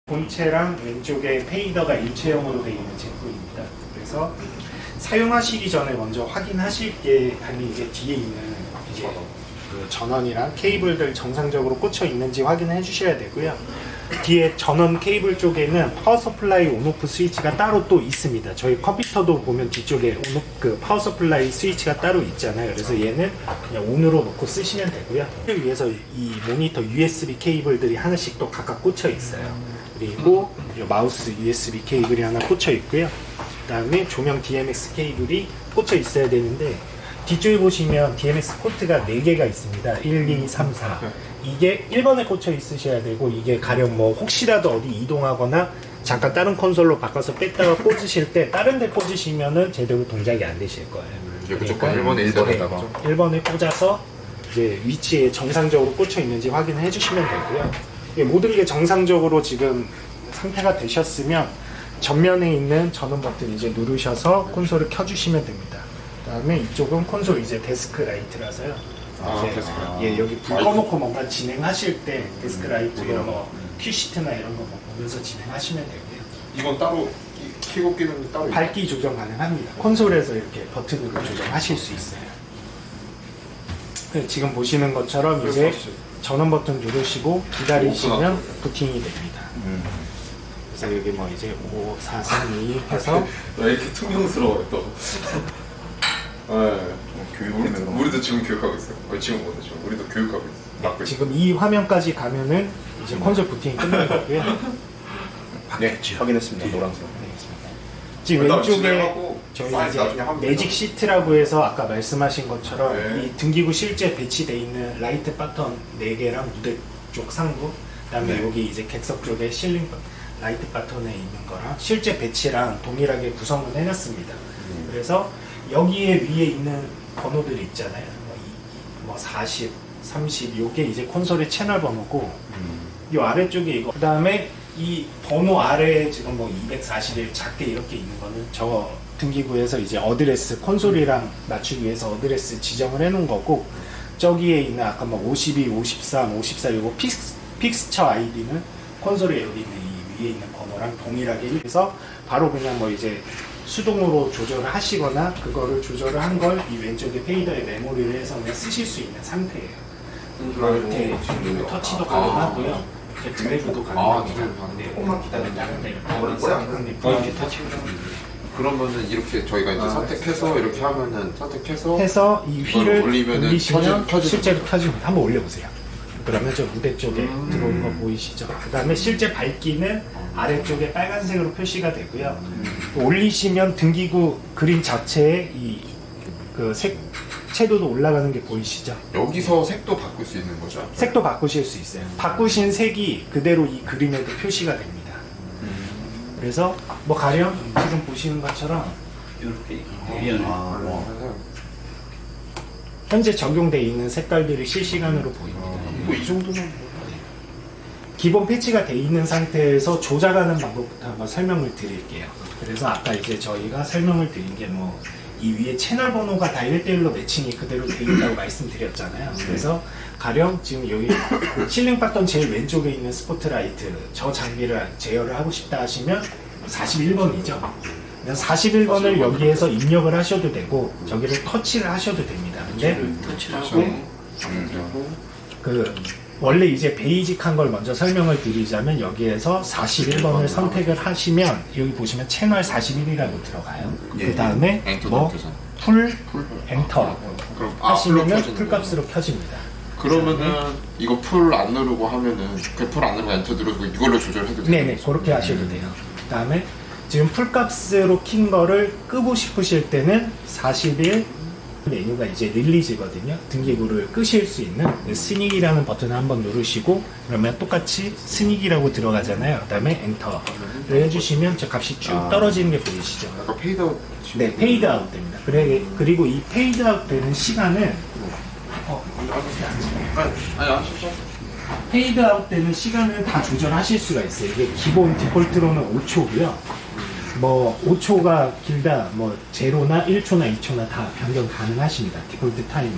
본체랑 왼쪽에 페이더가 일체형으로 되어 있는 제품입니다. 그래서 사용하시기 전에 먼저 확인하실 게 아니 이제 뒤에 있는 이제 그 전원이랑 케이블들 정상적으로 꽂혀 있는지 확인해 주셔야 되고요. 뒤에 전원 케이블 쪽에는 파워 서플라이 온오프 스위치가 따로 또 있습니다. 저희 컴퓨터도 보면 뒤쪽에 그 파워 서플라이 스위치가 따로 있잖아요. 그래서 얘는 그냥 온으로 놓고 쓰시면 되고요. 위에서 이 모니터 USB 케이블들이 하나씩 또 각각 꽂혀 있어요. 그리고 이 마우스 USB 케이블이 하나 꽂혀 있고요. 그 다음에 조명 DMX 케이블이 꽂혀 있어야 되는데 뒤쪽에 보시면 DMX 포트가 4개가 있습니다. 1, 2, 3, 4. 이게 1번에 꽂혀 있으셔야 되고, 이게 가령 뭐 혹시라도 어디 이동하거나 잠깐 다른 콘솔로 바꿔서 뺐다가 꽂으실 때 다른 데 꽂으시면은 제대로 동작이 안 되실 거예요. 이게 무조건 1번에 1번에다가 1번에 꽂아서 이제 위치에 정상적으로 꽂혀 있는지 확인해 주시면 되고요. 모든 게 정상적으로 지금 상태가 되셨으면 전면에 있는 전원 버튼 이제 누르셔서 콘솔을 켜주시면 됩니다. 그 다음에 이쪽은 콘솔 이제 데스크 라이트라서요. 예, 여기 불 꺼놓고 뭔가 진행하실 때 데스크 라이트로 뭐 큐시트나 이런 거 보면서 진행하시면 되고요. 이건 따로 키고 끼는 따로 밝기 조정 가능합니다. 콘솔에서 이렇게 버튼으로 조정하실 수 있어요. 지금 보시는 것처럼 이제 전원 버튼 누르시고 기다리시면 부팅이 됩니다. 그래서 여기 뭐 이제 5, 4, 3, 2 해서 왜 이렇게 투명스러워요 또? 우리도 지금 교육하고 있어요. 지금 못해 지금 우리도 교육하고 있어요. 네, 지금 이 화면까지 가면은 이제 콘솔 부팅이 끝난 거고요. 네, 확인했습니다. 노란색. 지금 왼쪽에 저희 사이즈 이제 나중에 하면 매직 시트라고 해서 아까 말씀하신 것처럼 네. 이 등기구 실제 배치되어 있는 라이트 패턴 4개랑 무대 쪽 상부, 그다음에 네. 여기 이제 객석 쪽에 실링 라이트 패턴에 있는 거랑 실제 배치랑 동일하게 구성을 해놨습니다. 그래서 여기에 위에 있는 번호들이 있잖아요. 뭐 40, 30, 요게 이제 콘솔의 채널 번호고, 이 아래쪽에 이거. 그 다음에 이 번호 아래에 지금 뭐 241 작게 이렇게 있는 거는 저 등기구에서 이제 어드레스, 콘솔이랑 맞추기 위해서 어드레스 지정을 해 놓은 거고, 저기에 있는 아까 뭐 52, 53, 54 요거 픽스처 아이디는 콘솔에 여기 있는 이 위에 있는 번호랑 동일하게 해서 바로 그냥 뭐 이제 수동으로 조절을 하시거나 그거를 조절을 한 걸 이 왼쪽에 페이더에 메모리를 해서 그냥 쓰실 수 있는 상태예요. 이렇게 터치도 가능하고요. 이렇게 드래그도 가능합니다. 네, 조금만 기다렸다가 이렇게 터치를 그러면은 이렇게 저희가 이제 선택해서 이렇게 하면은 선택해서 해서 이 휠을 올리면은 올리시면 켜지는 실제로 켜집니다. 한번 올려보세요. 그러면 저 무대 쪽에 들어오는 거 보이시죠? 그 다음에 실제 밝기는 아래쪽에 빨간색으로 표시가 되고요. 올리시면 등기구 그림 자체에 이 그 색채도도 올라가는 게 보이시죠? 여기서 색도 바꿀 수 있는 거죠? 색도 바꾸실 수 있어요. 바꾸신 색이 그대로 이 그림에도 표시가 됩니다. 그래서 뭐 가령 지금 보시는 것처럼 이렇게 현재 적용되어 있는 색깔들이 실시간으로 보입니다. 뭐 이 정도면 기본 패치가 되어 있는 상태에서 조작하는 방법부터 한번 설명을 드릴게요. 그래서 아까 이제 저희가 설명을 드린 게 뭐 이 위에 채널 번호가 다 1대1로 매칭이 그대로 되어 있다고 말씀드렸잖아요. 그래서 가령 지금 여기 실링 봤던 제일 왼쪽에 있는 스포트라이트 저 장비를 제어를 하고 싶다 하시면 41번이죠. 41번을 여기에서 입력을 하셔도 되고 저기를 터치를 하셔도 됩니다. 근데 터치를 하고 그 원래 이제 베이직한 걸 먼저 설명을 드리자면 여기에서 41번을 선택을 하시면 여기 보시면 채널 41이라고 들어가요. 그 다음에 뭐 풀 엔터 그럼 하시면은 풀값으로 켜집니다. 그러면은 이거 풀 안 누르고 하면은 그 풀 안 누르고 엔터 누르고 이걸로 조절해도 돼요? 네네, 그렇게 하셔도 돼요. 그 다음에 지금 풀값으로 킨 거를 끄고 싶으실 때는 41 메뉴가 이제 릴리즈거든요. 등기구를 끄실 수 있는 스닉이라는 버튼을 한번 누르시고 그러면 똑같이 스닉이라고 들어가잖아요. 그 다음에 엔터를 해주시면 저 값이 쭉 떨어지는 게 보이시죠? 약간 페이드아웃 네, 페이드 아웃 됩니다. 그리고 이 페이드 아웃 되는 시간은 아니 아시죠? 페이드 아웃 되는 시간을 다 조절하실 수가 있어요. 이게 기본 디폴트로는 5초고요. 뭐 5초가 길다, 뭐 0나 1초나 2초나 다 변경 가능하십니다. 디폴트 타임은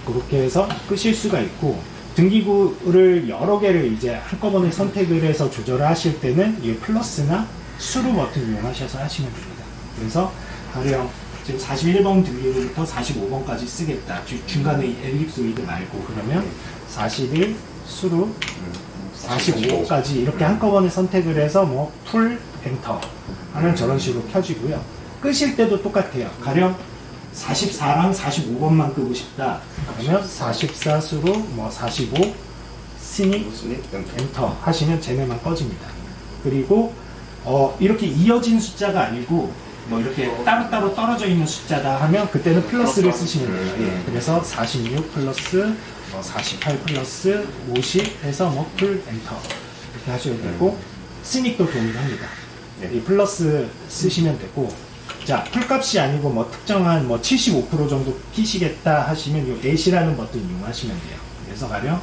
그렇게 해서 끄실 수가 있고 등기구를 여러 개를 이제 한꺼번에 선택을 해서 조절을 하실 때는 이 플러스나 수로 버튼 이용하셔서 하시면 됩니다. 그래서 가령 지금 41번 등기구부터 45번까지 쓰겠다. 중간에 엘립소이드 말고 그러면 41 수로 45까지 이렇게 한꺼번에 선택을 해서 뭐 풀 엔터 하면 저런 식으로 켜지고요. 끄실 때도 똑같아요. 가령 44랑 45번만 끄고 싶다. 그러면 44 수로 뭐 45 스닉 엔터 하시면 쟤네만 꺼집니다. 그리고 이렇게 이어진 숫자가 아니고 뭐 이렇게 따로따로 떨어져 있는 숫자다 하면 그때는 플러스를 쓰시면 돼요. 예, 그래서 46 플러스 뭐 48 플러스 50 해서 뭐 풀 엔터 이렇게 하셔도 되고 스닉도 동일합니다. 이 플러스 쓰시면 되고 자 풀값이 아니고 뭐 특정한 뭐 75% 정도 키시겠다 하시면 이 앳이라는 버튼 이용하시면 돼요. 그래서 가령 요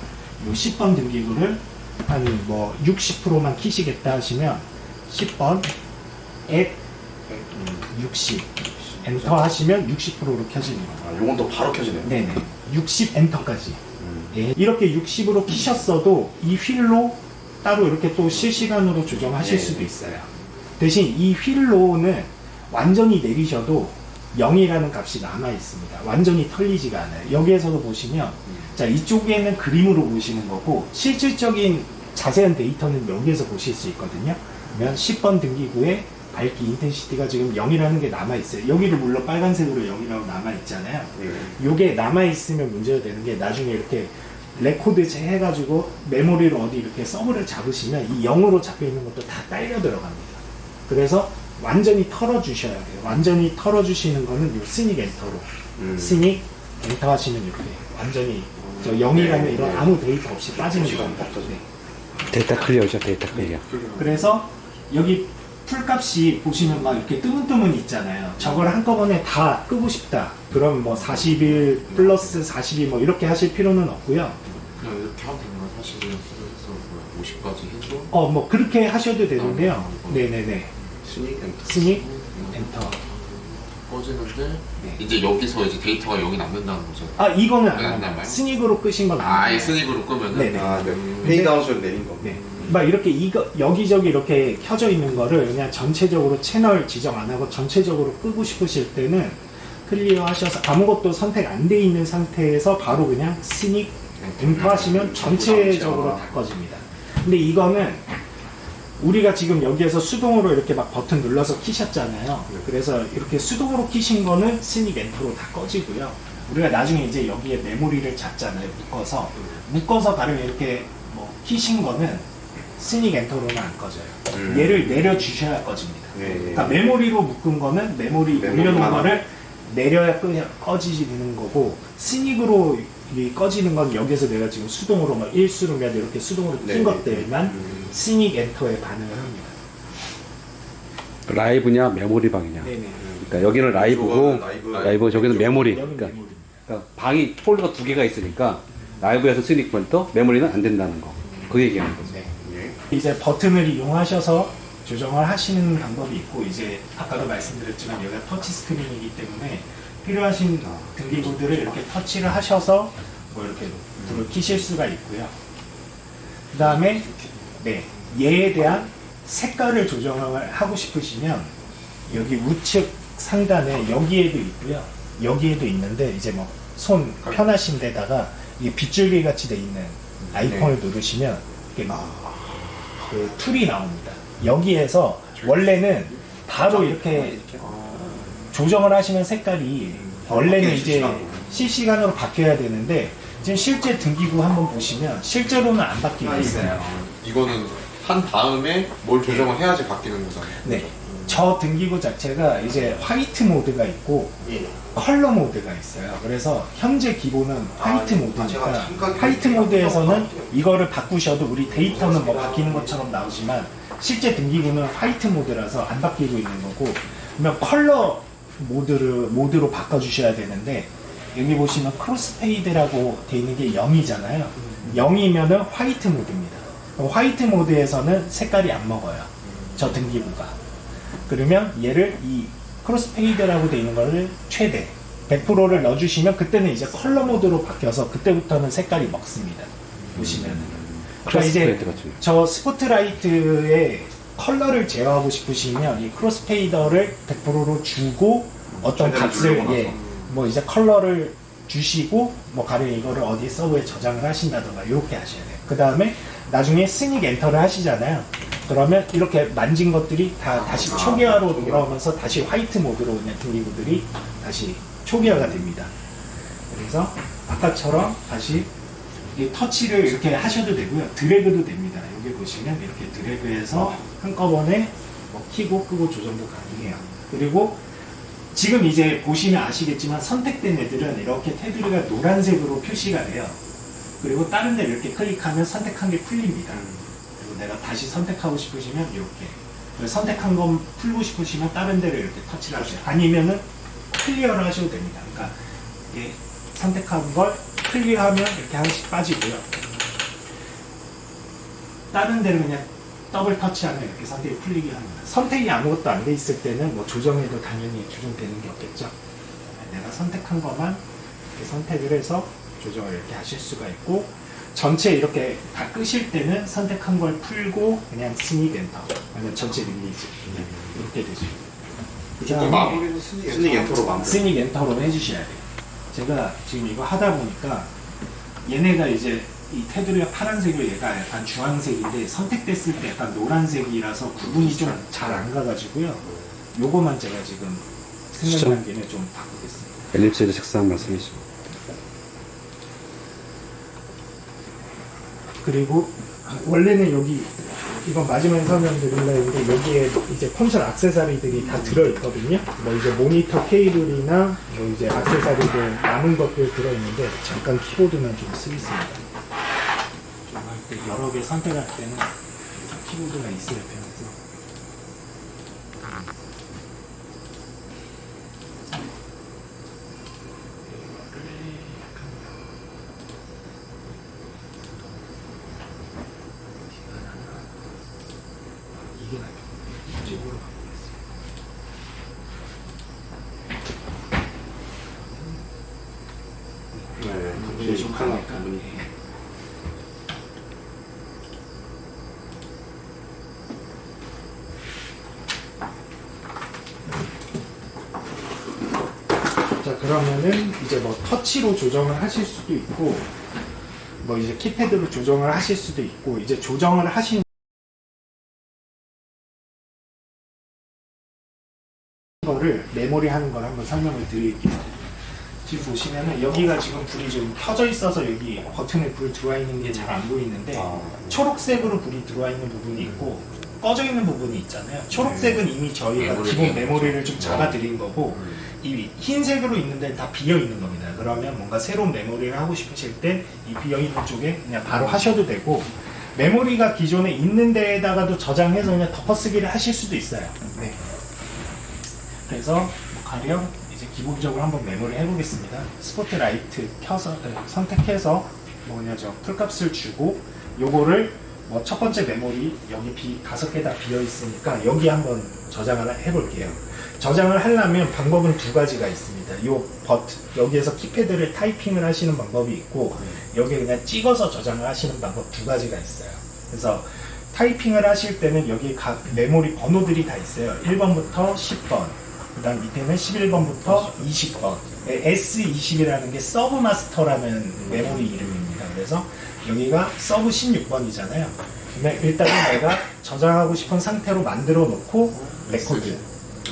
10번 등기구를 한 뭐 60%만 키시겠다 하시면 10번 앳 60 엔터 하시면 60%로 켜지는 거예요. 요건 또 바로 켜지네요. 네네. 60 엔터까지. 예, 이렇게 60으로 키셨어도 이 휠로 따로 이렇게 또 실시간으로 조정하실 수도 있어요. 대신 이 휠로는 완전히 내리셔도 0이라는 값이 남아 있습니다. 완전히 털리지가 않아요. 여기에서도 보시면 자 이쪽에는 그림으로 보시는 거고 실질적인 자세한 데이터는 여기에서 보실 수 있거든요. 그러면 10번 등기구에 밝기 인텐시티가 지금 0이라는 게 남아있어요. 여기도 물론 빨간색으로 0이라고 남아있잖아요. 요게 남아있으면 문제가 되는 게 나중에 이렇게 레코드 해가지고 메모리로 어디 이렇게 서브를 잡으시면 이 0으로 잡혀있는 것도 다 딸려 들어갑니다. 그래서 완전히 털어주셔야 돼요. 완전히 털어주시는 거는 요 스닉 엔터로. 스닉 엔터 하시면 이렇게 완전히 저 0이라는 이런 아무 데이터 없이 빠지는 겁니다. 네. 데이터 클리어죠, 데이터 클리어. 그래서 여기 풀값이 보시면 막 이렇게 뜨문뜨문 있잖아요. 저걸 한꺼번에 다 끄고 싶다. 그럼 뭐 41 플러스 42 뭐 이렇게 하실 필요는 없고요. 그냥 이렇게 하면 되는 거야. 사실은 해서 50까지 해도 뭐 그렇게 하셔도 되는데요. 네네네. 스닉 엔터. 스닉 엔터. 꺼지는데 네. 이제 여기서 이제 데이터가 여기 남는다는 거죠. 아 이거는 안 안 나와요. 남아요? 스닉으로 끄신 건 안 아예 나와요. 스닉으로 끄면은 네네. 아, 네. 페이다운 소리 내린 거. 네. 막 이렇게 여기저기 이렇게 켜져 있는 거를 그냥 전체적으로 채널 지정 안 하고 전체적으로 끄고 싶으실 때는 클리어 하셔서 아무것도 선택 안 돼 있는 상태에서 바로 그냥 스닉 엔터 하시면 전체적으로 다 꺼집니다. 근데 이거는 우리가 지금 여기에서 수동으로 이렇게 막 버튼 눌러서 키셨잖아요. 그래서 이렇게 수동으로 키신 거는 스닉 엔터로 다 꺼지고요. 우리가 나중에 이제 여기에 메모리를 잡잖아요. 묶어서 바로 이렇게 뭐 키신 거는 스닉 엔터로는 안 꺼져요. 얘를 내려주셔야 꺼집니다. 그러니까 메모리로 묶은 거는 메모리 올려놓은 거를 내려야 꺼지는 거고 스닉으로 이 꺼지는 건 여기서 내가 지금 수동으로 막 1수로 몇 이렇게 수동으로 킨 것들만 스닉 엔터에 반응을 합니다. 라이브냐 메모리 방이냐. 네네. 그러니까 여기는 라이브고 라이브 저기는 메모리. 여기는 그러니까, 메모리입니다. 그러니까 방이 폴더가 두 개가 있으니까 라이브에서 스닉 포인터, 메모리는 안 된다는 거. 그 얘기하는 거죠. 네. 이제 버튼을 이용하셔서 조정을 하시는 방법이 있고 이제 아까도 말씀드렸지만 여기가 터치 스크린이기 때문에 필요하신 등기구들을 이렇게 터치를 하셔서 뭐 이렇게 불을 켜실 수가 있고요. 그 다음에 네, 얘에 대한 색깔을 조정을 하고 싶으시면 여기 우측 상단에 여기에도 있고요. 여기에도 있는데 이제 뭐 손 편하신 데다가 이게 빗줄기 같이 돼 있는 아이콘을 누르시면 이렇게 그 툴이 나옵니다. 여기에서 원래는 바로 이렇게 조정을 하시면 색깔이 원래는 이제 실시간으로 바뀌어야 되는데 지금 실제 등기구 한번 보시면 실제로는 안 바뀌고 있어요. 이거는 한 다음에 뭘 조정을 해야지 바뀌는 거잖아요. 네. 저 등기구 자체가 이제 화이트 모드가 있고 컬러 모드가 있어요. 그래서 현재 기본은 화이트 모드니까 화이트 모드에서는 이거를 바꾸셔도 우리 데이터는 뭐 바뀌는 것처럼 나오지만 실제 등기구는 화이트 모드라서 안 바뀌고 있는 거고 그러면 컬러 모드로 바꿔주셔야 되는데 여기 보시면 크로스페이드라고 돼 있는 게 0이잖아요. 0이면은 화이트 모드입니다. 화이트 모드에서는 색깔이 안 먹어요. 저 등기부가. 그러면 얘를 이 크로스페이드라고 돼 있는 거를 최대 100%를 넣어주시면 그때는 이제 컬러 모드로 바뀌어서 그때부터는 색깔이 먹습니다. 보시면은. 그러니까 크로스페이드 이제 같은 거. 저 스포트라이트의 컬러를 제어하고 싶으시면 이 크로스페이더를 100%로 주고 어떤 최대한 값을 주려고 예, 나서. 뭐 이제 컬러를 주시고 뭐 가령 이거를 어디 서버에 저장을 하신다던가 이렇게 하셔야 돼요. 그 다음에 나중에 스닉 엔터를 하시잖아요. 그러면 이렇게 만진 것들이 다 다시 초기화로 돌아오면서 다시 화이트 모드로 그냥 등기구들이 다시 초기화가 됩니다. 그래서 아까처럼 다시 이 터치를 이렇게 하셔도 되고요. 드래그도 됩니다. 여기 보시면 이렇게 드래그해서 한꺼번에 뭐 키고 끄고 조정도 가능해요. 그리고 지금 이제 보시면 아시겠지만 선택된 애들은 이렇게 테두리가 노란색으로 표시가 돼요. 그리고 다른 데를 이렇게 클릭하면 선택한 게 풀립니다. 그리고 내가 다시 선택하고 싶으시면 이렇게 선택한 건 풀고 싶으시면 다른 데를 이렇게 터치를 하세요. 아니면은 클리어를 하셔도 됩니다. 그러니까 이게 선택한 걸 클리어하면 이렇게 하나씩 빠지고요. 다른 데를 그냥 더블 터치하면 이렇게 선택이 풀리게 합니다. 선택이 아무것도 안 돼 있을 때는 뭐 조정해도 당연히 조정되는 게 없겠죠. 내가 선택한 것만 이렇게 선택을 해서 조정을 이렇게 하실 수가 있고, 전체 이렇게 다 끄실 때는 선택한 걸 풀고 그냥 스닉 엔터, 아니면 전체 릴리즈 이렇게 되죠. 무조건 마무리는 스닉 엔터로 마무리. 스닉 엔터로 해주셔야 돼요. 제가 지금 이거 하다 보니까 얘네가 이제 이 테두리가 파란색이고 얘가 약간 주황색인데 선택됐을 때 약간 노란색이라서 구분이 좀 잘 안 가가지고요. 요거만 제가 지금 생각난 김에 좀 바꾸겠습니다. 엘립스의 색상 말씀이시죠. 그리고 원래는 여기 이건 마지막에 설명드리려고 했는데 여기에 이제 콘솔 액세서리들이 다 들어있거든요. 뭐 이제 모니터 케이블이나 뭐 이제 액세서리들 남은 것들 들어있는데 잠깐 키보드만 좀 쓰겠습니다. 좀 할 때 여러 개 선택할 때는 키보드가 있어야 편해서. 이게 나요. 이쪽으로 네, 이게 좀 큰 강하니까. 부분이. 자, 그러면은 이제 뭐 터치로 조정을 하실 수도 있고, 뭐 이제 키패드로 조정을 하실 수도 있고, 이제 조정을 하신 거를 메모리 하는 걸 한번 설명을 드릴게요. 지금 보시면은 여기가 지금 불이 좀 켜져 있어서 여기 버튼에 불 들어와 있는 게 잘 안 보이는데 초록색으로 불이 들어와 있는 부분이 있고 꺼져 있는 부분이 있잖아요. 초록색은 이미 저희가 메모리 기본 메모리. 메모리를 좀 잡아 드린 거고 이 흰색으로 있는 데는 다 비어 있는 겁니다. 그러면 뭔가 새로운 메모리를 하고 싶으실 때 이 비어 있는 쪽에 그냥 바로 하셔도 되고, 메모리가 기존에 있는 데에다가도 저장해서 그냥 덮어쓰기를 하실 수도 있어요. 네. 그래서 뭐 가령 이제 기본적으로 한번 메모리 해보겠습니다. 스포트라이트 켜서 선택해서 뭐 그냥 저 풀값을 주고 요거를 뭐 첫 번째 메모리 여기 5개 다 비어 있으니까 여기 한번 저장을 해볼게요. 저장을 하려면 방법은 두 가지가 있습니다. 요 버튼 여기에서 키패드를 타이핑을 하시는 방법이 있고 여기 그냥 찍어서 저장을 하시는 방법 두 가지가 있어요. 그래서 타이핑을 하실 때는 여기 각 메모리 번호들이 다 있어요. 1번부터 10번, 그 다음 밑에는 11번부터 20번. S20이라는 게 서브마스터라는 메모리 이름입니다. 그래서 여기가 서브 16번이잖아요. 그러면 일단은 내가 저장하고 싶은 상태로 만들어 놓고 레코드.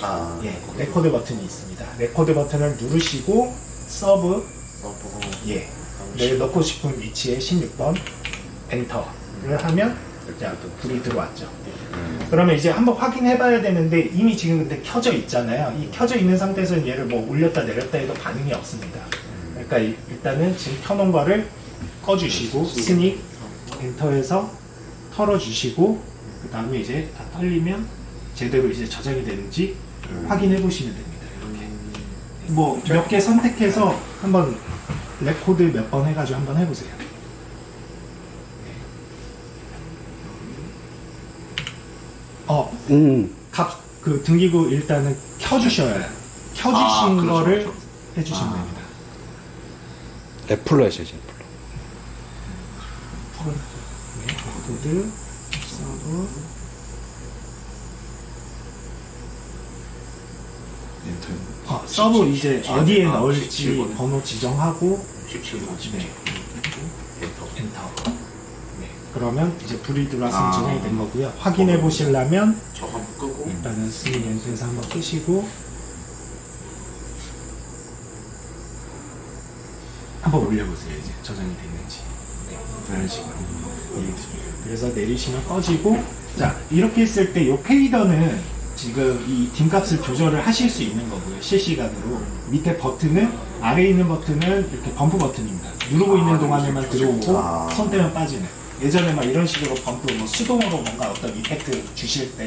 아, 예, 레코드 버튼이 있습니다. 레코드 버튼을 누르시고 서브, 예, 내가 넣고 싶은 위치에 16번 엔터를 하면 이제 불이 들어왔죠. 그러면 이제 한번 확인해 봐야 되는데 이미 지금 근데 켜져 있잖아요. 이 켜져 있는 상태에서는 얘를 뭐 올렸다 내렸다 해도 반응이 없습니다. 그러니까 일단은 지금 켜놓은 거를 꺼주시고 스닉 엔터해서 털어주시고 그 다음에 이제 다 털리면 제대로 이제 저장이 되는지 확인해 보시면 됩니다. 이렇게 뭐 몇 개 선택해서 한번 레코드 몇 번 해가지고 한번 해보세요. 그 등기구 일단은 켜주셔야 해요. 켜주신 그렇죠, 거를 그렇죠. 해주시면 됩니다. 애플로 하셔야죠. 애플로. 코드, 서브, 서브 이제 어디에 넣을지 번호 지정하고 17번. 네. 엔터. 네. 그러면 이제 불이 들어와서 진행이 된 거고요. 확인해 보시려면 저 한번 끄고 일단은 스윙 연수에서 한번 끄시고 한번 올려보세요. 이제 저장이 됐는지. 네. 이런 식으로. 예. 그래서 내리시면 꺼지고, 자 이렇게 했을 때 이 페이더는 지금 이 딤값을 조절을 하실 수 있는 거고요. 실시간으로. 밑에 버튼은, 아래에 있는 버튼은 이렇게 범프 버튼입니다. 누르고 있는 동안에만 들어오고 손 떼면 빠지는. 예전에 막 이런 식으로 범프, 뭐 수동으로 뭔가 어떤 이펙트 주실 때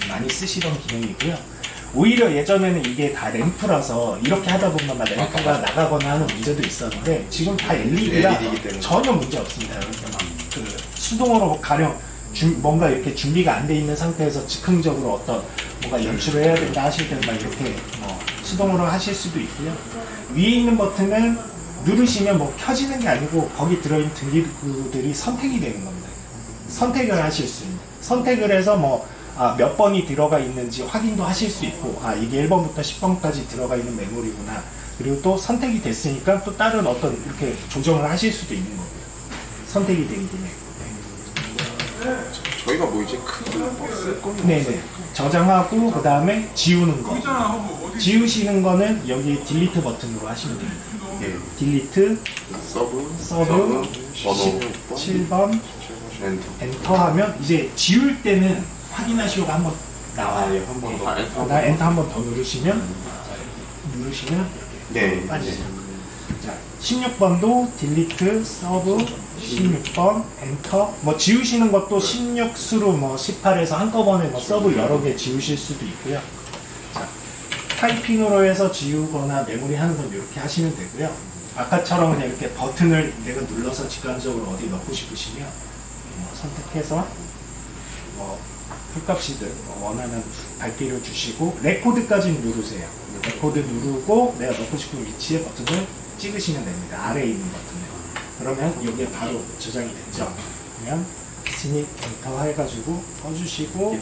많이 쓰시던 기능이고요. 오히려 예전에는 이게 다 램프라서 이렇게 하다 보면 막 램프가 나가거나 하는 문제도 있었는데 지금 다 LED라 LED 기 때문에. 전혀 문제 없습니다. 이렇게 막그 수동으로 가령 뭔가 이렇게 준비가 안 돼 있는 상태에서 즉흥적으로 어떤 뭔가 연출을 해야 된다 하실 때는 막 이렇게 뭐 수동으로 하실 수도 있고요. 위에 있는 버튼은 누르시면 뭐 켜지는 게 아니고 거기 들어있는 등기구들이 선택이 되는 겁니다. 선택을 하실 수 있는. 선택을 해서 뭐 몇 번이 들어가 있는지 확인도 하실 수 있고, 이게 1번부터 10번까지 들어가 있는 메모리구나. 그리고 또 선택이 됐으니까 또 다른 어떤 이렇게 조정을 하실 수도 있는 거고요. 선택이 된 김에. 저희가 뭐 이제 큰 버스 거는 네네. 저장하고, 그 다음에 지우는 거. 지우시는 거는 여기 딜리트 버튼으로 하시면 됩니다. 예. 딜리트, 서브 서브, 번호 7번, 엔터. 엔터 하면 이제 지울 때는 확인하시고 한번 나와요. 한 번 더. 나 엔터 한 번 더 누르시면 이렇게 네. 빠지죠. 자, 16번도 딜리트, 서브, 16번 엔터. 뭐 지우시는 것도 16수로 뭐 18에서 한꺼번에 뭐 서브 여러 개 지우실 수도 있고요. 자, 타이핑으로 해서 지우거나 메모리 하는 건 이렇게 하시면 되고요. 아까처럼 그냥 이렇게 버튼을 내가 눌러서 직관적으로 어디 넣고 싶으시면 뭐 선택해서 뭐 풀값이든 원하는 밝기를 주시고 레코드까지 누르세요. 레코드 누르고 내가 넣고 싶은 위치에 버튼을 찍으시면 됩니다. 아래에 있는 버튼을. 그러면 여기에 바로 저장이 됐죠. 그러면 스닉 엔터 해가지고 꺼주시고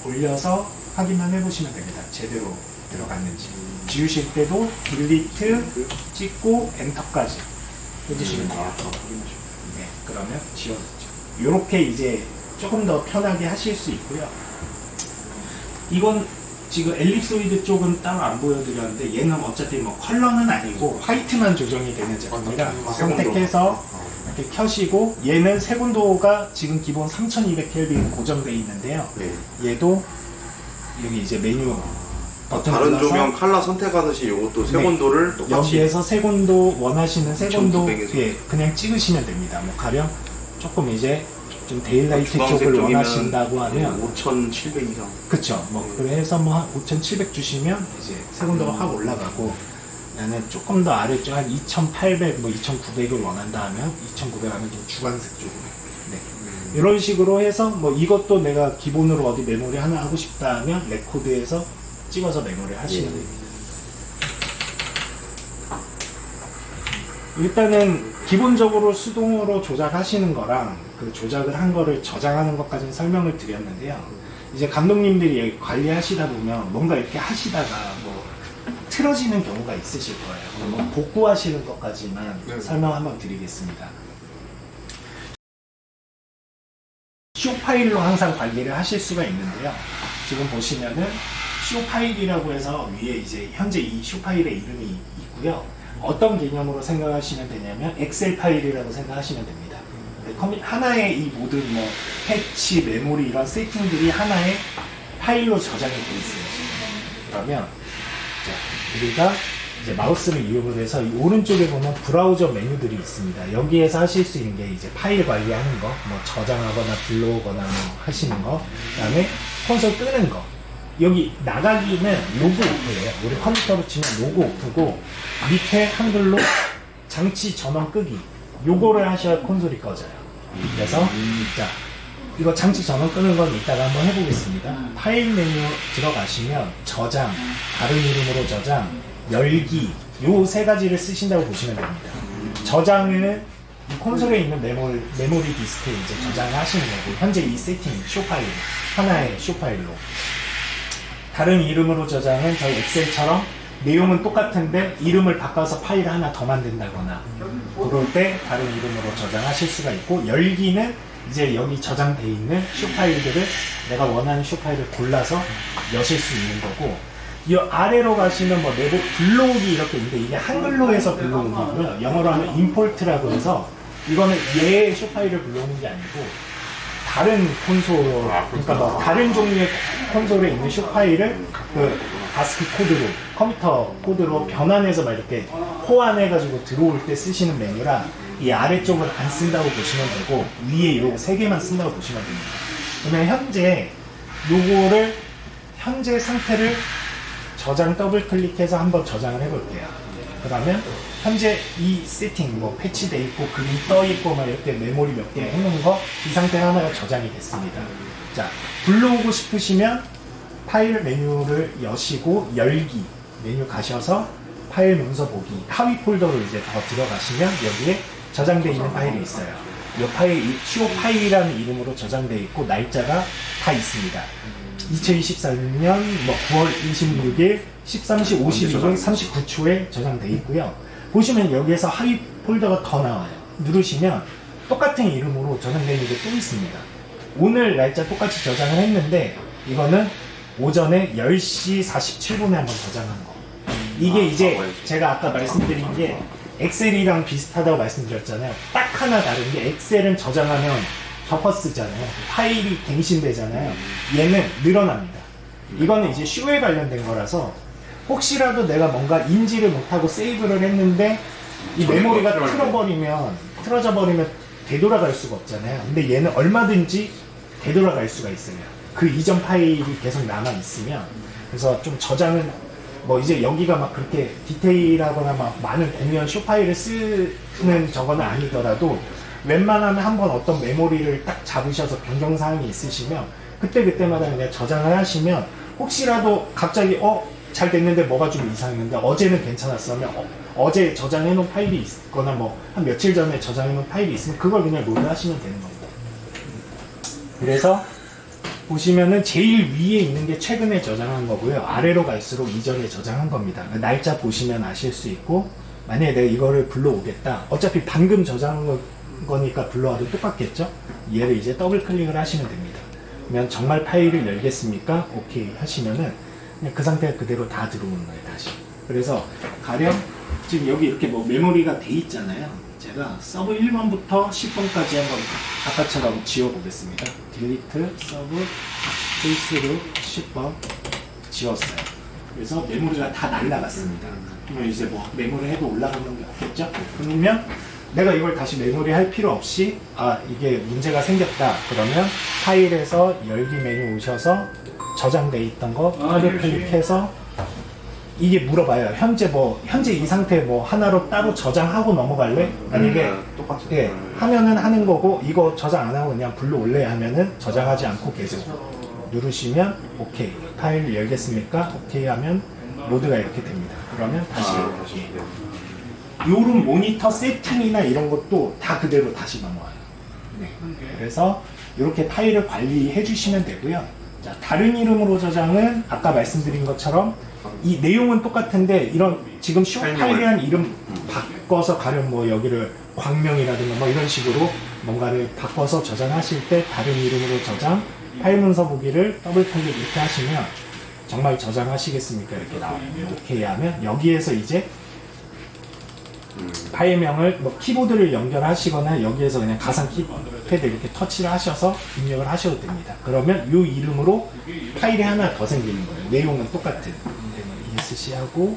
올려서 확인만 해보시면 됩니다. 제대로 들어갔는지. 지우실 때도 딜리트 찍고 엔터까지 해주시면 돼요. 네, 그러면 지워졌죠. 이렇게 이제 조금 더 편하게 하실 수 있고요. 이건 지금 엘립소이드 쪽은 따로 안 보여드렸는데 얘는 어차피 뭐 컬러는 아니고 화이트만 조정이 되는 제품이라 선택해서 이렇게 켜시고, 얘는 색온도가 지금 기본 3200켈빈 고정되어 있는데요. 네. 얘도 여기 이제 메뉴 버튼 다른 눌러서 조명 컬러 선택하듯이 이것도 색온도를 똑같이. 여기에서 색온도 원하시는 색온도 1900 에서. 예, 그냥 찍으시면 됩니다. 뭐 가령 조금 이제 좀 데일라이트 주황색 쪽을 쪽이면 원하신다고 하면 5700 이상. 그쵸. 뭐 그래서 뭐 한 5700 주시면 이제 색온도가 확 올라가고, 나는 조금 더 아래쪽 한 2800, 뭐 2900을 원한다 하면 2900 하면 좀 주황색 쪽으로. 네. 이런 식으로 해서 뭐 이것도 내가 기본으로 어디 메모리 하나 하고 싶다 하면 레코드에서 찍어서 메모리 하시면 됩니다. 일단은 기본적으로 수동으로 조작하시는 거랑 그 조작을 한 거를 저장하는 것까지는 설명을 드렸는데요. 이제 감독님들이 여기 관리하시다 보면 뭔가 이렇게 하시다가 뭐 틀어지는 경우가 있으실 거예요. 그럼 복구하시는 것까지만 네. 설명 한번 드리겠습니다. 쇼 파일로 항상 관리를 하실 수가 있는데요. 지금 보시면은 쇼 파일이라고 해서 위에 이제 현재 이 쇼 파일의 이름이 있고요. 어떤 개념으로 생각하시면 되냐면 엑셀 파일이라고 생각하시면 됩니다. 하나의 이 모든 뭐 패치, 메모리 이런 세팅들이 하나의 파일로 저장이 되어 있어요. 그러면 자, 우리가 이제 마우스를 이용을 해서 이 오른쪽에 보면 브라우저 메뉴들이 있습니다. 여기에서 하실 수 있는 게 이제 파일 관리하는 거, 뭐 저장하거나 불러오거나 뭐 하시는 거, 그다음에 콘솔 끄는 거. 여기 나가기는 로그 오프예요. 우리 컴퓨터로 치면 로그 오프고, 밑에 한글로 장치 전원 끄기. 요거를 하셔야 콘솔이 꺼져요. 그래서 자, 이거 장치 전원 끄는 건 이따가 한번 해보겠습니다. 파일 메뉴 들어가시면 저장, 다른 이름으로 저장, 열기, 요 세 가지를 쓰신다고 보시면 됩니다. 저장은 이 콘솔에 있는 메모리 디스크에 이제 저장을 하시는 거고, 현재 이 세팅 쇼 파일, 하나의 쇼 파일로. 다른 이름으로 저장은 저희 엑셀처럼 내용은 똑같은데 이름을 바꿔서 파일을 하나 더 만든다거나 그럴 때 다른 이름으로 저장하실 수가 있고, 열기는 이제 여기 저장돼 있는 쇼 파일들을 내가 원하는 쇼 파일을 골라서 여실 수 있는 거고, 이 아래로 가시면 뭐 내부 불러오기 이렇게 있는데 이게 한글로 해서 불러오기고요. 영어로 하면 임포트라고 해서 이거는 얘의 쇼 파일을 불러오는 게 아니고 다른 콘솔, 그러니까 뭐 다른 종류의 콘솔에 있는 쇼 파일을 그 바스키 코드로, 컴퓨터 코드로 변환해서 막 이렇게 호환해가지고 들어올 때 쓰시는 메뉴라 이 아래쪽은 안 쓴다고 보시면 되고 위에 요 세 개만 쓴다고 보시면 됩니다. 그러면 현재 요거를 현재 상태를 저장 더블 클릭해서 한번 저장을 해볼게요. 그러면 현재 이 세팅 뭐 패치돼 있고 그림 떠 있고 막 이렇게 메모리 몇 개 해놓은 거 이 상태 하나가 저장이 됐습니다. 자, 불러오고 싶으시면 파일 메뉴를 여시고 열기 메뉴 가셔서 파일 문서 보기 하위 폴더로 이제 더 들어가시면 여기에 저장되어 있는 파일이 있어요. 이 파일, 쇼 파일이라는 이름으로 저장되어 있고 날짜가 다 있습니다. 2024년 뭐 9월 26일 13시 52분 39초에 저장되어 있고요. 보시면 여기에서 하위 폴더가 더 나와요. 누르시면 똑같은 이름으로 저장되어 있는 게 또 있습니다. 오늘 날짜 똑같이 저장을 했는데 이거는 오전에 10시 47분에 한번 저장한 거. 이게 이제 제가 아까 말씀드린 게 엑셀이랑 비슷하다고 말씀드렸잖아요. 딱 하나 다른 게 엑셀은 저장하면 덮어 쓰잖아요. 파일이 갱신되잖아요. 얘는 늘어납니다. 이거는 이제 쇼에 관련된 거라서 혹시라도 내가 뭔가 인지를 못하고 세이브를 했는데 이 메모리가 틀어져 버리면 되돌아갈 수가 없잖아요. 근데 얘는 얼마든지 되돌아갈 수가 있어요. 그 이전 파일이 계속 남아 있으면. 그래서 좀 저장은 뭐 이제 여기가 막 그렇게 디테일하거나 막 많은 공유한 쇼 파일을 쓰는 저거는 아니더라도 웬만하면 한번 어떤 메모리를 딱 잡으셔서 변경사항이 있으시면 그때마다 그냥 저장을 하시면 혹시라도 갑자기 잘 됐는데 뭐가 좀 이상했는데 어제는 괜찮았으면 어제 저장해놓은 파일이 있거나 뭐 한 며칠 전에 저장해놓은 파일이 있으면 그걸 그냥 로드하시면 되는 겁니다. 그래서 보시면은 제일 위에 있는 게 최근에 저장한 거고요. 아래로 갈수록 이전에 저장한 겁니다. 날짜 보시면 아실 수 있고, 만약에 내가 이거를 불러오겠다. 어차피 방금 저장한 거니까 불러와도 똑같겠죠? 얘를 이제 더블 클릭을 하시면 됩니다. 그러면 정말 파일을 열겠습니까? 오케이 하시면은 그냥 그 상태가 그대로 다 들어오는 거예요, 다시. 그래서 가령 지금 여기 이렇게 뭐 메모리가 돼 있잖아요. 제가 서브 1번부터 10번까지 한번 아까처럼 지워보겠습니다. 딜리트 서브 페이스로 10번 지웠어요. 그래서 메모리가 다 날라갔습니다. 그러면 이제 뭐 메모리 해도 올라가는 게 없겠죠? 그러면 내가 이걸 다시 메모리 할 필요 없이 이게 문제가 생겼다. 그러면 파일에서 열기 메뉴 오셔서 저장돼 있던 거 더블 클릭해서 이게 물어봐요. 현재 이 상태 뭐 하나로 따로 저장하고 넘어갈래? 만약에 똑같이. 예, 하면은 하는 거고 이거 저장 안 하고 그냥 불러올래 하면은 저장하지 않고 계속 누르시면 오케이. 파일 열겠습니까? 오케이 하면 로드가 이렇게 됩니다. 그러면 다시 요런 모니터 세팅이나 이런 것도 다 그대로 다시 넘어와요. 네. 그래서 이렇게 파일을 관리해 주시면 되고요. 자, 다른 이름으로 저장은 아까 말씀드린 것처럼 이 내용은 똑같은데 이런 지금 쇼 파일이라는 이름 바꿔서 가령 뭐 여기를 광명이라든가 뭐 이런 식으로 뭔가를 바꿔서 저장하실 때 다른 이름으로 저장 파일 문서 보기를 더블 클릭 이렇게 하시면 정말 저장하시겠습니까? 이렇게 나와요. 오케이 하면 여기에서 이제 파일명을 뭐 키보드를 연결하시거나 여기에서 그냥 가상 키패드 이렇게 터치를 하셔서 입력을 하셔도 됩니다. 그러면 이 이름으로 파일이 하나 더 생기는 거예요. 내용은 똑같은 ESC하고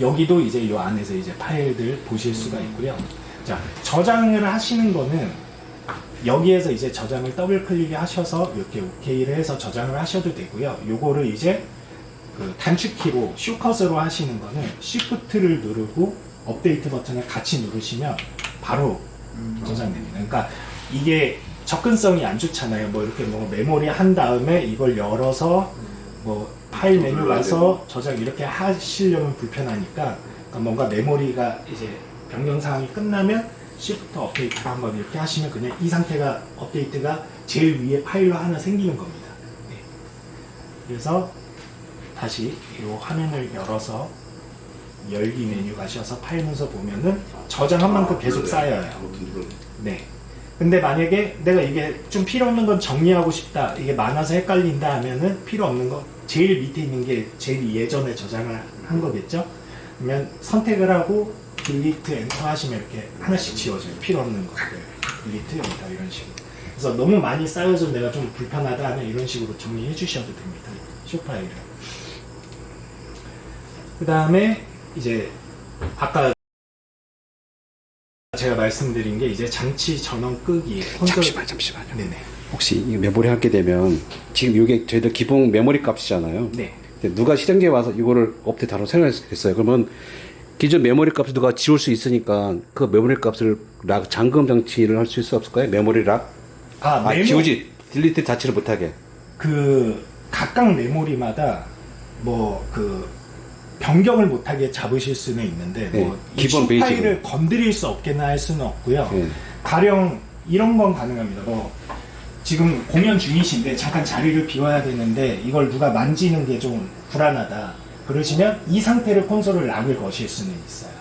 여기도 이제 이 안에서 이제 파일들 보실 수가 있고요. 자, 저장을 하시는 거는 여기에서 이제 저장을 더블 클릭 하셔서 이렇게 OK를 해서 저장을 하셔도 되고요. 요거를 이제 그 단축키로 쇼컷으로 하시는 거는 Shift를 누르고 업데이트 버튼을 같이 누르시면 바로 저장됩니다. 그러니까 이게 접근성이 안 좋잖아요. 뭐 이렇게 뭐 메모리 한 다음에 이걸 열어서 뭐 파일 메뉴 가서 저장 이렇게 하시려면 불편하니까 그러니까 뭔가 메모리가 이제 변경 사항이 끝나면 Shift 업데이트를 한번 이렇게 하시면 그냥 이 상태가 업데이트가 제일 위에 파일로 하나 생기는 겁니다. 네. 그래서 다시 이 화면을 열어서 열기 메뉴 가셔서 파일 문서 보면은 저장한 만큼 계속 쌓여요. 네. 근데 만약에 내가 이게 좀 필요 없는 건 정리하고 싶다, 이게 많아서 헷갈린다 하면은 필요 없는 거 제일 밑에 있는 게 제일 예전에 저장을 한 거겠죠? 그러면 선택을 하고 딜리트 엔터 하시면 이렇게 하나씩 지워져요. 필요 없는 것들 딜리트 엔터 이런 식으로. 그래서 너무 많이 쌓여서 내가 좀 불편하다 하면 이런 식으로 정리해 주셔도 됩니다. 쇼 파일을. 그 다음에 이제 아까 제가 말씀드린 게 이제 장치 전원 끄기 콘솔. 잠시만요. 네네. 혹시 이 메모리 하게 되면 지금 이게 저희들 기본 메모리 값이잖아요. 네. 근데 누가 실행자에 와서 이거를 업데이트하라고 생각했어요. 그러면 기존 메모리 값을 누가 지울 수 있으니까 그 메모리 값을 락 잠금 장치를 할 수 있을 수 없을까요? 메모리 락? 지우지 딜리트 자체를 못하게. 그 각각 메모리마다 뭐 그 변경을 못하게 잡으실 수는 있는데 네, 뭐 기본 이 베이직으로. 파일을 건드릴 수 없게나 할 수는 없고요. 네. 가령 이런 건 가능합니다. 뭐 지금 공연 중이신데 잠깐 자리를 비워야 되는데 이걸 누가 만지는 게 좀 불안하다. 그러시면 이 상태를 콘솔을 락을 거실 수는 있어요.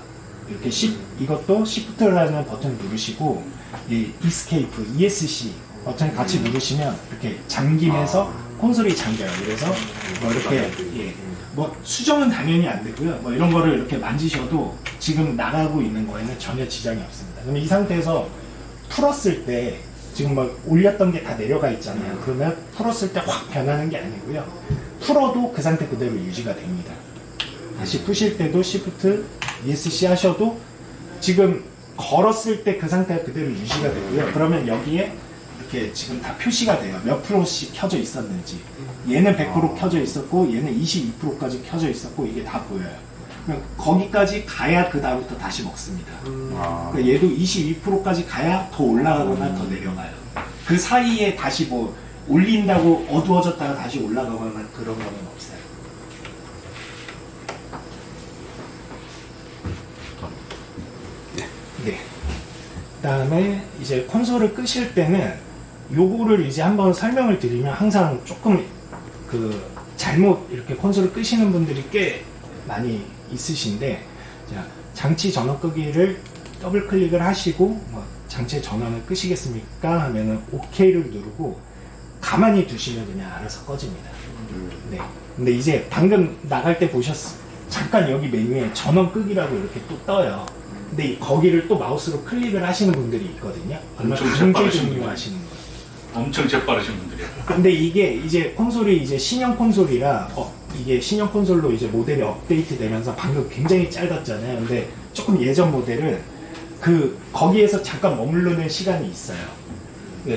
이렇게 이것도 Shift라는 버튼을 누르시고 이 Escape, ESC 버튼 같이 누르시면 이렇게 잠기면서 콘솔이 잠겨요. 그래서 뭐 이렇게 뭐 수정은 당연히 안 되고요. 뭐 이런 거를 이렇게 만지셔도 지금 나가고 있는 거에는 전혀 지장이 없습니다. 그러면 이 상태에서 풀었을 때 지금 뭐 올렸던 게 다 내려가 있잖아요. 그러면 풀었을 때 확 변하는 게 아니고요. 풀어도 그 상태 그대로 유지가 됩니다. 다시 푸실 때도 Shift, ESC 하셔도 지금 걸었을 때 그 상태가 그대로 유지가 되고요. 그러면 여기에 이렇게 지금 다 표시가 돼요. 몇 프로씩 켜져 있었는지. 얘는 100% 켜져 있었고 얘는 22%까지 켜져 있었고 이게 다 보여요. 그럼 거기까지 가야 그 다음부터 다시 먹습니다. 그러니까 얘도 22%까지 가야 더 올라가거나 더 내려가요. 그 사이에 다시 뭐 올린다고 어두워졌다가 다시 올라가거나 그런 거는 없어요. 네. 그다음에 이제 콘솔을 끄실 때는 요거를 이제 한번 설명을 드리면 항상 조금 그 잘못 이렇게 콘솔을 끄시는 분들이 꽤 많이 있으신데, 자, 장치 전원 끄기를 더블 클릭을 하시고 뭐 장치 전원을 끄시겠습니까 하면은 OK를 누르고 가만히 두시면 그냥 알아서 꺼집니다. 네. 근데 이제 방금 나갈 때 잠깐 여기 메뉴에 전원 끄기라고 이렇게 또 떠요. 근데 거기를 또 마우스로 클릭을 하시는 분들이 있거든요. 얼마나 엄청 강제 재빠르신 종료하시는 거예요. 엄청 재빠르신 분들이야. 근데 이게 이제 콘솔이 이제 신형 콘솔이라 이게 신형 콘솔로 이제 모델이 업데이트 되면서 방금 굉장히 짧았잖아요. 근데 조금 예전 모델은 거기에서 잠깐 머무르는 시간이 있어요.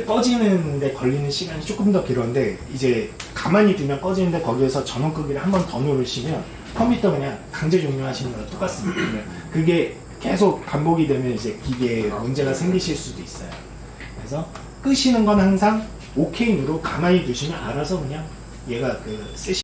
꺼지는데 걸리는 시간이 조금 더 길었는데 이제 가만히 두면 꺼지는데 거기에서 전원 끄기를 한 번 더 누르시면 컴퓨터 그냥 강제 종료하시는 거랑 똑같습니다. 그게 계속 반복이 되면 이제 기계에 문제가 생기실 수도 있어요. 그래서 끄시는 건 항상 OK 누르고 가만히 두시면 알아서 그냥 얘가 세시